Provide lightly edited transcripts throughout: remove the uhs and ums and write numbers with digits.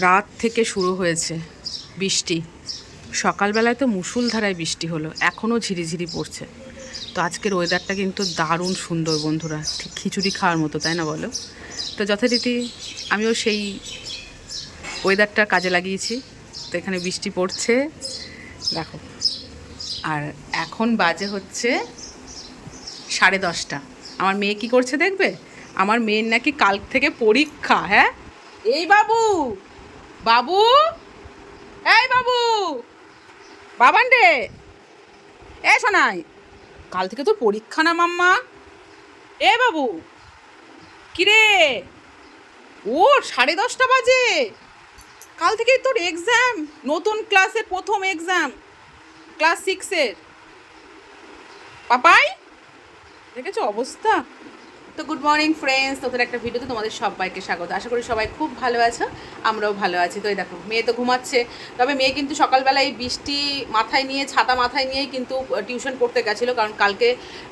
রাত থেকে শুরু হয়েছে বৃষ্টি। সকালবেলায় তো মুষলধারায় বৃষ্টি হলো, এখনও ঝিরিঝিরি পড়ছে। তো আজকের ওয়েদারটা কিন্তু দারুণ সুন্দর বন্ধুরা, ঠিক খিচুড়ি খাওয়ার মতো, তাই না বলো? তো যথারীতি আমিও সেই ওয়েদারটা কাজে লাগিয়েছি। তো এখানে বৃষ্টি পড়ছে দেখো, আর এখন বাজে হচ্ছে 10:30। আমার মেয়ে কি করছে দেখবে? আমার মেয়ের নাকি কাল থেকে পরীক্ষা। হ্যাঁ, এই বাবু বাবু, এই বাবু, বাবান রে, এ শোনাই, কাল থেকে তোর পরীক্ষা না মাম্মা? এ বাবু, কিরে, ও 10:30 বাজে, কাল থেকে তোর এক্সাম, নতুন ক্লাসের প্রথম এক্সাম, ক্লাস 6-এর। পাপাই, দেখেছো অবস্থা? তো গুড মর্নিং ফ্রেন্ডস, নতুন একটা ভিডিওতে তোমাদের সবাইকে স্বাগত। আশা করি সবাই খুব ভালো আছো, আমরাও ভালো আছি। তো এই দেখো, মেয়ে তো ঘুমাচ্ছে, তবে মেয়ে কিন্তু সকালবেলায় বৃষ্টি মাথায় নিয়ে, ছাতা মাথায় নিয়েই কিন্তু টিউশন পড়তে গেছিলো। কারণ কালকে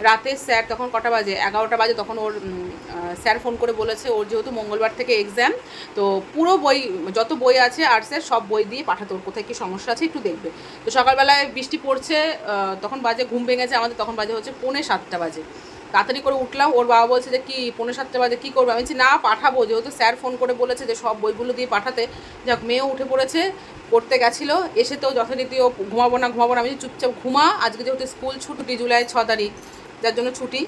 রাতে স্যার, তখন কটা বাজে, 11টা বাজে, তখন ওর স্যার ফোন করে বলেছে ওর যেহেতু মঙ্গলবার থেকে এক্সাম, তো পুরো বই, যত বই আছে আর্টসের সব বই দিয়ে পাঠাতে, ওর কোথায় কী সমস্যা আছে একটু দেখবে। তো সকালবেলায় বৃষ্টি পড়ছে, তখন বাজে, ঘুম ভেঙেছে আমাদের, তখন বাজে হচ্ছে 6:45 বাজে। তাড়াতাড়ি করে উঠলাম, ওর বাবা বলছে যে কি 6:45 বাজে কী করবো? আমি বলছি না, পাঠাবো, যেহেতু স্যার ফোন করে বলেছে যে সব বইগুলো দিয়ে পাঠাতে। যাক, মেয়েও উঠে পড়েছে, পড়তে গেছিলো, এসে তো যথারীতি ও ঘুমাবো না ঘুমাবো না, আমি চুপচাপ ঘুমা, আজকে যেহেতু স্কুল ছুটি, জুলাই 6 তারিখ, যার জন্য ছুটি,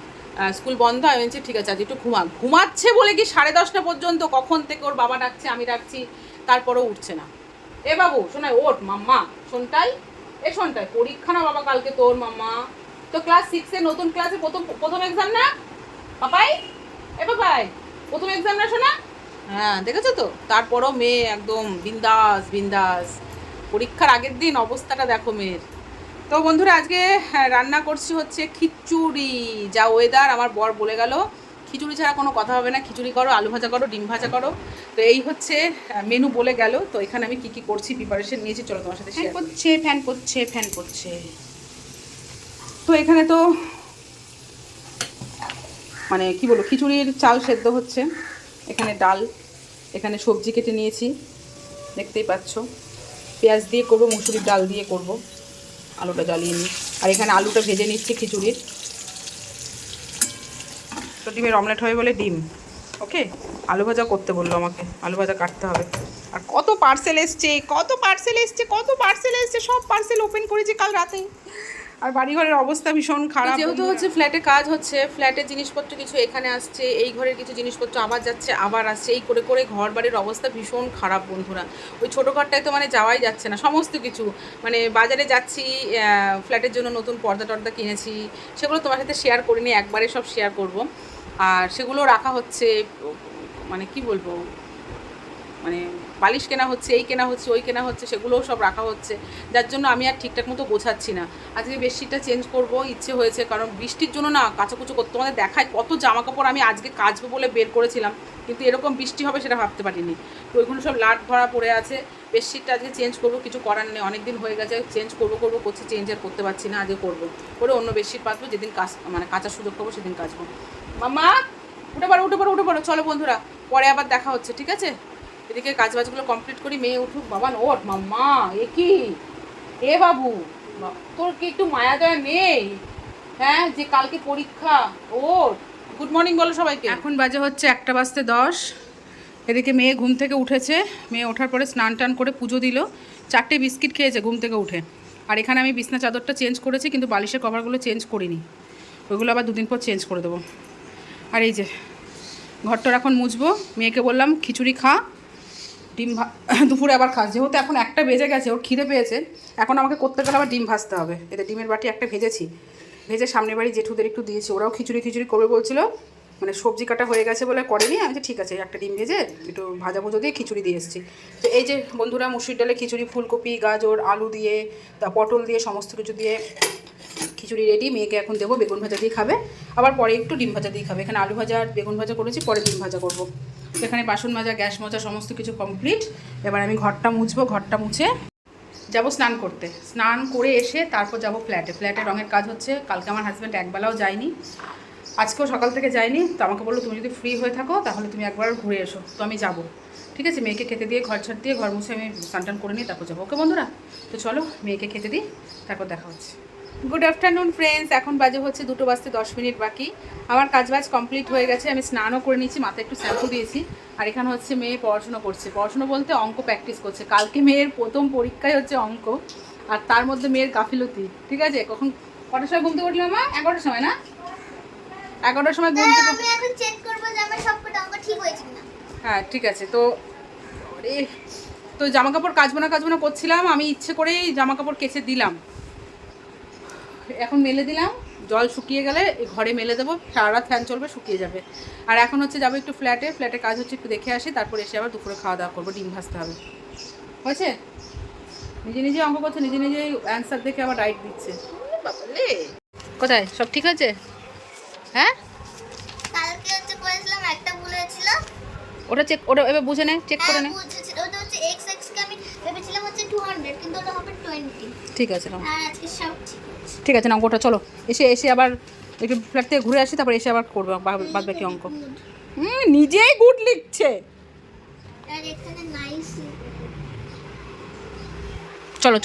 স্কুল বন্ধ। আমি বলছি ঠিক আছে, আজ একটু ঘুমাচ্ছে বলে কি 10:30 পর্যন্ত, কখন থেকে ওর বাবা ডাকছে, আমি ডাকছি, তারপরেও উঠছে না। এ বাবু শোনাই, ওঠ মাম্মা, শোনটাই, এ শোনটাই, পরীক্ষা না বাবা কালকে তোর মাম্মা, তো ক্লাস 6-এ নতুন ক্লাসে প্রথম এক্সাম না পাপাই? এ পাপাই, প্রথম এক্সাম না শোনা? হ্যাঁ, দেখেছো তো, তারপরও মেয়ে একদম বিন্দাস বিন্দাস। পরীক্ষার আগের দিন অবস্থাটা দেখো মেয়ের। তো বন্ধুরা, আজকে রান্না করছি হচ্ছে খিচুড়ি। যা ওয়েদার, আমার বর বলে গেল খিচুড়ি ছাড়া কোনো কথা হবে না, খিচুড়ি করো, আলু ভাজা করো, ডিম ভাজা করো। তো এই হচ্ছে মেনু বলে গেল। তো এখানে আমি কী কী করছি, প্রিপারেশন নিয়েছি, চলো তোমার সাথে শেয়ার করছি। ফ্যান করছে ফ্যান করছে। তো এখানে তো মানে কি বলবো, খিচুড়ির চাল সেদ্ধ হচ্ছে, এখানে ডাল, এখানে সবজি কেটে নিয়েছি, দেখতেই পাচ্ছ, পেঁয়াজ দিয়ে করবো, মুসুরির ডাল দিয়ে করব, আলুটা জ্বালিয়ে নিই। আর এখানে আলুটা ভেজে নিচ্ছি খিচুড়ির। তো ডিমের অমলেট হবে বলে ডিম, ওকে। আলু ভাজা করতে বললো আমাকে, আলু ভাজা কাটতে হবে। আর কত পার্সেল এসছে, কত পার্সেল এসছে, কত পার্সেল এসছে, সব পার্সেল ওপেন করেছি কাল রাতে। আর বাড়িঘরের অবস্থা ভীষণ খারাপ, যেহেতু হচ্ছে ফ্ল্যাটে কাজ হচ্ছে, ফ্ল্যাটের জিনিসপত্র কিছু এখানে আসছে, এই ঘরের কিছু জিনিসপত্র আবার যাচ্ছে, আবার আসছে, এই করে করে ঘর বাড়ির অবস্থা ভীষণ খারাপ বন্ধুরা। ওই ছোটো ঘরটায় তো মানে যাওয়াই যাচ্ছে না, সমস্ত কিছু মানে বাজারে যাচ্ছি, ফ্ল্যাটের জন্য নতুন পর্দা টর্দা কিনেছি, সেগুলো তোমার সাথে শেয়ার করিনি, একবারে সব শেয়ার করব। আর সেগুলো রাখা হচ্ছে, মানে কি বলবো, মানে বালিশ কেনা হচ্ছে, এই কেনা হচ্ছে, ওই কেনা হচ্ছে, সেগুলোও সব রাখা হচ্ছে, যার জন্য আমি আর ঠিকঠাক মতো গোছাচ্ছি না। আজকে বেডশিটটা চেঞ্জ করব ইচ্ছে হয়েছে, কারণ বৃষ্টির জন্য না কাচাকুচো করতে, তোমাদের দেখায় কত জামা কাপড় আমি আজকে কাচবো বলে বের করেছিলাম, কিন্তু এরকম বৃষ্টি হবে সেটা ভাবতে পারিনি। তো ওইখানে সব লাট ভরা পড়ে আছে, বেডশিটটা আজকে চেঞ্জ করবো, কিছু করার নেই, অনেক দিন হয়ে গেছে, চেঞ্জ করবো করছি, চেঞ্জ আর করতে পারছি না, আজকে করবো, করে অন্য বেডশিট পাতবো, যেদিন মানে কাচার সুযোগ পাবো সেদিন কাচবো। মাম্মা উঠে পড়ো উঠে পড়ো উঠে পড়ো, চলো বন্ধুরা, পরে আবার দেখা হচ্ছে, ঠিক আছে? এদিকে কাজবাজগুলো কমপ্লিট করি, মেয়ে উঠুক, বাবা ওঠ মাম্মা। এ কি, এ বাবু, তোর কি একটু মায়া দয়া নেই? হ্যাঁ, যে কালকে পরীক্ষা ওর। গুড মর্নিং বলো সবাইকে। এখন বাজে হচ্ছে 1:10। এদিকে মেয়ে ঘুম থেকে উঠেছে, মেয়ে ওঠার পরে স্নান টান করে পুজো দিল, 4টে বিস্কিট খেয়েছে ঘুম থেকে উঠে। আর এখানে আমি বিছনা চাদরটা চেঞ্জ করেছি, কিন্তু বালিশের কভারগুলো চেঞ্জ করিনি, ওইগুলো আবার 2 দিন পর চেঞ্জ করে দেবো। আর এই যে ঘরটা এখন মুছবো, মেয়েকে বললাম খিচুড়ি খা, ডিম দুপুরে আবার খাস, যেহেতু এখন 1টা বেজে গেছে, ওর খিদে পেয়েছে, এখন আমাকে করতে গেলে আবার ডিম ভাজতে হবে। এতে ডিমের বাটি একটা ভেজেছি, ভেজে সামনের বাড়ি জেঠুদের একটু দিয়েছি, ওরাও খিচুড়ি করবে বলছিল, মানে সবজি কাটা হয়ে গেছে বলে করেনি। আমি ঠিক আছে, একটা ডিম ভেজে একটু ভাজা ভুজো দিয়ে খিচুড়ি দিয়ে এসেছি। তো এই যে বন্ধুরা, মুসুর ডালে খিচুড়ি, ফুলকপি, গাজর, আলু দিয়ে, তা পটল দিয়ে, সমস্ত কিছু দিয়ে খিচুড়ি রেডি। মেয়েকে এখন দেবো, বেগুন ভাজা দিয়ে খাবে, আবার পরে একটু ডিম ভাজা দিয়ে খাবে। এখানে আলু ভাজা আর বেগুন ভাজা করেছি, পরে ডিম ভাজা করবো। এখানে বাসন মাজা, গ্যাস মাজা, সমস্ত কিছু কমপ্লিট। এবার আমি ঘরটা মুছবো, ঘরটা মুছে যাবো স্নান করতে, স্নান করে এসে তারপর যাব ফ্ল্যাটে রঙের কাজ হচ্ছে। কালকে আমার হাজব্যান্ড একবেলাও যায়নি, আজকেও সকাল থেকে যাইনি, তো আমাকে বললো তুমি যদি ফ্রি হয়ে থাকো তাহলে তুমি একবার ঘুরে এসো। তো আমি যাবো, ঠিক আছে। মেয়েকে খেতে দিয়ে ঘর ছাড় দিয়ে ঘর মুছে আমি স্নান করে নিই, তারপর যাবো। ওকে বন্ধুরা, তো চলো মেয়েকে খেতে দিই, তারপর দেখা হচ্ছে। গুড আফটারনুন ফ্রেন্ডস, এখন বাজে হচ্ছে 2:10 বাকি। আমার কাজবাজ কমপ্লিট হয়ে গেছে, আমি স্নানও করে নিয়েছি, মাথায় একটু শ্যাম্পু দিয়েছি। আর এখানে হচ্ছে মেয়ে পড়াশুনো করছে, পড়াশুনো বলতে অঙ্ক প্র্যাকটিস করছে। কালকে মেয়ের প্রথম পরীক্ষায় হচ্ছে অঙ্ক, আর তার মধ্যে মেয়ের গাফিলতি, ঠিক আছে। কটার সময় ঘুমতে উঠলাম? 11টার সময় না, 11টার সময় ঘুমতে। আমি এখন চেক করব যে আমার সবকটা অঙ্ক ঠিক হয়েছে কিনা। হ্যাঁ ঠিক আছে। তো জামা কাপড় কাচবো না করছিলাম, আমি ইচ্ছে করেই জামা কাপড় কেচে দিলাম, এখন মেলে দিলাম। জল শুকিয়ে গেলে ঘরে মেলে দেবো, সারা রাত ফ্যান চলবে, শুকিয়ে যাবে। আর এখন হচ্ছে যাবো একটু ফ্ল্যাটে কাজ হচ্ছে, একটু দেখে আসি, তারপর এসে আবার দুপুরে খাওয়া দাওয়া করবো, ডিম ভাজতে হবে। হয়েছে? নিজে অঙ্ক করছে, নিজে অ্যান্সার দেখে আবার রাইট দিচ্ছে। কোথায় সব ঠিক আছে? হ্যাঁ, কালকে হচ্ছে করেছিলাম, একটা ভুল হয়েছিল। ওটা এবার বুঝে নে, চেক করে নে। ওটা হচ্ছে x কে আমি ভেবেছিলাম হচ্ছে 200, কিন্তু ওটা হবে 20। ঠিক আছে নাও। আর আজকে সব ঠিক আছে না, অঙ্কটা চলো এসে আবার একটু ফ্ল্যাট থেকে ঘুরে আসি, তারপর এসে আবার করবো বাদ বাকি অঙ্ক। নিজেই গুড লিখছে। আর এখানে নাইস। চলো।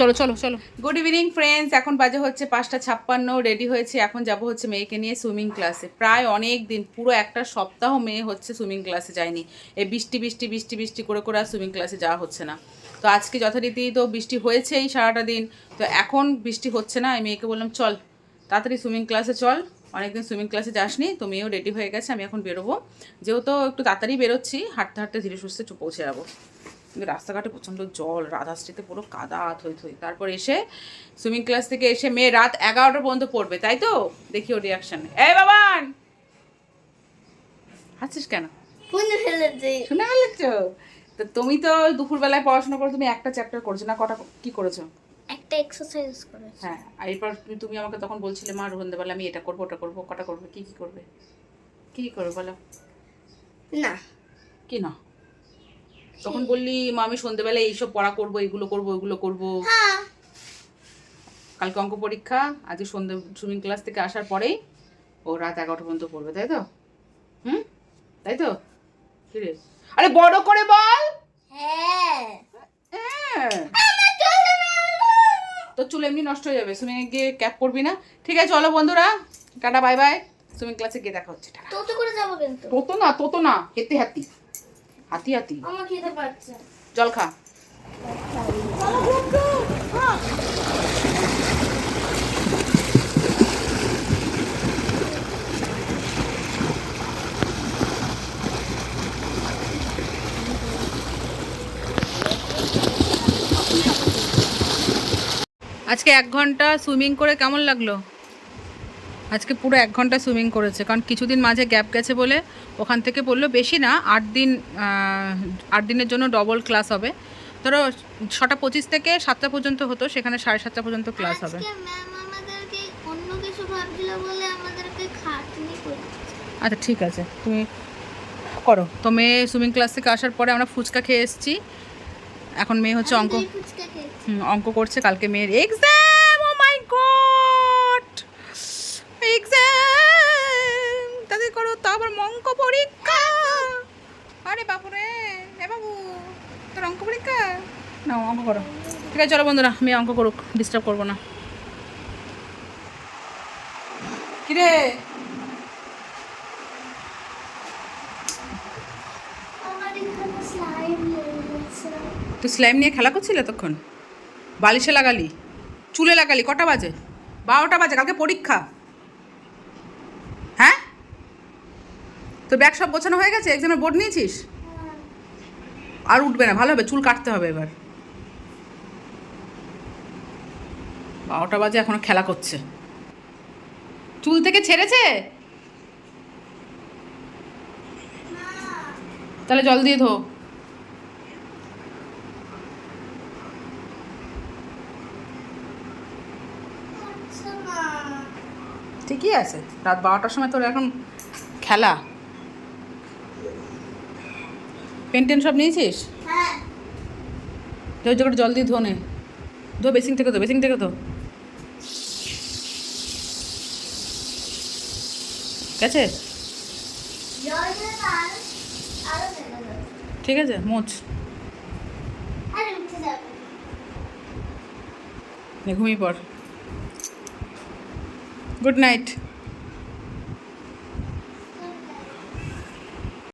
গুড ইভিনিং ফ্রেন্ডস, এখন বাজে হচ্ছে 5:56, রেডি হয়েছে, এখন যাব হচ্ছে মেয়েকে নিয়ে সুইমিং ক্লাসে। প্রায় অনেক দিন, পুরো একটা সপ্তাহ মেয়ে হচ্ছে সুইমিং ক্লাসে যায়নি। এই বৃষ্টি করে আর সুইমিং ক্লাসে যাওয়া হচ্ছে না। তো আজকে যথারীতি তো বৃষ্টি হয়েছেই সারাটা দিন, তো এখন বৃষ্টি হচ্ছে না। আমি মেয়েকে বললাম চল তাড়াতাড়ি সুইমিং ক্লাসে চল, অনেকদিন সুইমিং ক্লাসে যাসনি। তো মেয়েও রেডি হয়ে গেছে, আমি এখন বেরোবো। যেহেতু একটু তাড়াতাড়ি বেরোচ্ছি, হাঁটতে ধীরে সুস্থে পৌঁছে যাবো। কিন্তু রাস্তাঘাটে প্রচণ্ড জল, রাধাশ্রীতে পুরো কাদা থই। তারপর এসে সুইমিং ক্লাস থেকে এসে মেয়ে রাত 11টা পর্যন্ত পড়বে, তাই তো? দেখি ওর রিয়াকশন। এই বাবান, হাসছিস কেন? শুনে ফেলেছ? তো তুমি তো দুপুরবেলায় পড়াশোনা করে তুমি একটা চ্যাপ্টার করেছো না, কটা কি করেছো? একটা এক্সারসাইজ করেছি। হ্যাঁ, আর এরপর তুমি আমাকে তখন বলছিলে মা সন্ধ্যেবেলা আমি এটা করবো ওটা করবো, কটা করবে, কি করবে বলো? না কি না? তখন বললি মা আমি সন্ধ্যেবেলায় এইসব পড়া করবো, এগুলো করবো ওইগুলো করবো। হ্যাঁ, কালকে অঙ্ক পরীক্ষা, আজকে সন্ধ্যে সুইমিং ক্লাস থেকে আসার পরেই ও রাত 11টা পর্যন্ত পড়বে, তাই তো? তাই তো? কি রে, আরে বড় করে বল। হ্যাঁ তোর চুল এমনি নষ্ট হয়ে যাবে, সুইমিং গিয়ে ক্যাপ পরবি না। ঠিক আছে চলো বন্ধুরা, টাটা বাই বাই। সুইমিং ক্লাসে গিয়ে দেখা হচ্ছে। তোতো করে যাবো কিন্তু। তোতো না হেঁটে হাতি আমার খেতে পাচ্ছে। জল খা। আজকে 1 ঘন্টা সুইমিং করে কেমন লাগলো? আজকে পুরো 1 ঘন্টা সুইমিং করেছে, কারণ কিছুদিন মাঝে গ্যাপ গেছে বলে ওখান থেকে বললো বেশি না, 8 দিনের জন্য ডবল ক্লাস হবে। ধরো 6:25 থেকে 7টা পর্যন্ত হতো, সেখানে 7:30 পর্যন্ত ক্লাস হবে। আজকে ম্যাম আমাদেরকে অন্য কিছু ভাবছিল বলে আমাদেরকে খাটনি করছে। আচ্ছা ঠিক আছে, তুমি করো। তো মেয়ে সুইমিং ক্লাস থেকে আসার পরে আমরা ফুচকা খেয়ে এসেছি। এখন মেয়ে হচ্ছে অঙ্ক করছে। কালকে মেয়ের এক্সাম, ও মাই গড, এক্সাম তাদের করো, তো আবার অঙ্ক পরীক্ষা। আরে বাপুরে, এ বাবু তোর অঙ্ক পরীক্ষা? না অঙ্ক করো। ঠিক আছে চলো বন্ধুরা, মেয়ে অঙ্ক করুক, ডিস্টার্ব করবো না। কিরে তুই স্লাইম নিয়ে খেলা করছিলি এতক্ষণ? বালিশে লাগালি, চুলে লাগালি? কটা বাজে? 12টা বাজে, কালকে পরীক্ষা। হ্যাঁ, তো ব্যাগ সব গোছানো হয়ে গেছে? এক্সামের বোর্ড নিয়েছিস? আর উঠবে না, ভালো হবে, চুল কাটতে হবে এবার। 12টা বাজে, এখনো খেলা করছে। চুল থেকে ছেড়েছে? তাহলে জল দিয়ে ধো। ঠিকই আছে, রাত 12টার সময় তোর এখন খেলা। পেন সব নিয়েছিস? হ্যাঁ, ওই জায়গাটা জল দিয়ে ধো নে, ধো, বেসিং থেকে ধো। গেছে? জল দিলে তো আরো দেখা যাবে। ঠিক আছে, মোচ। আরে উঠে যাবে। ঘুমিয়ে পড়। Good night.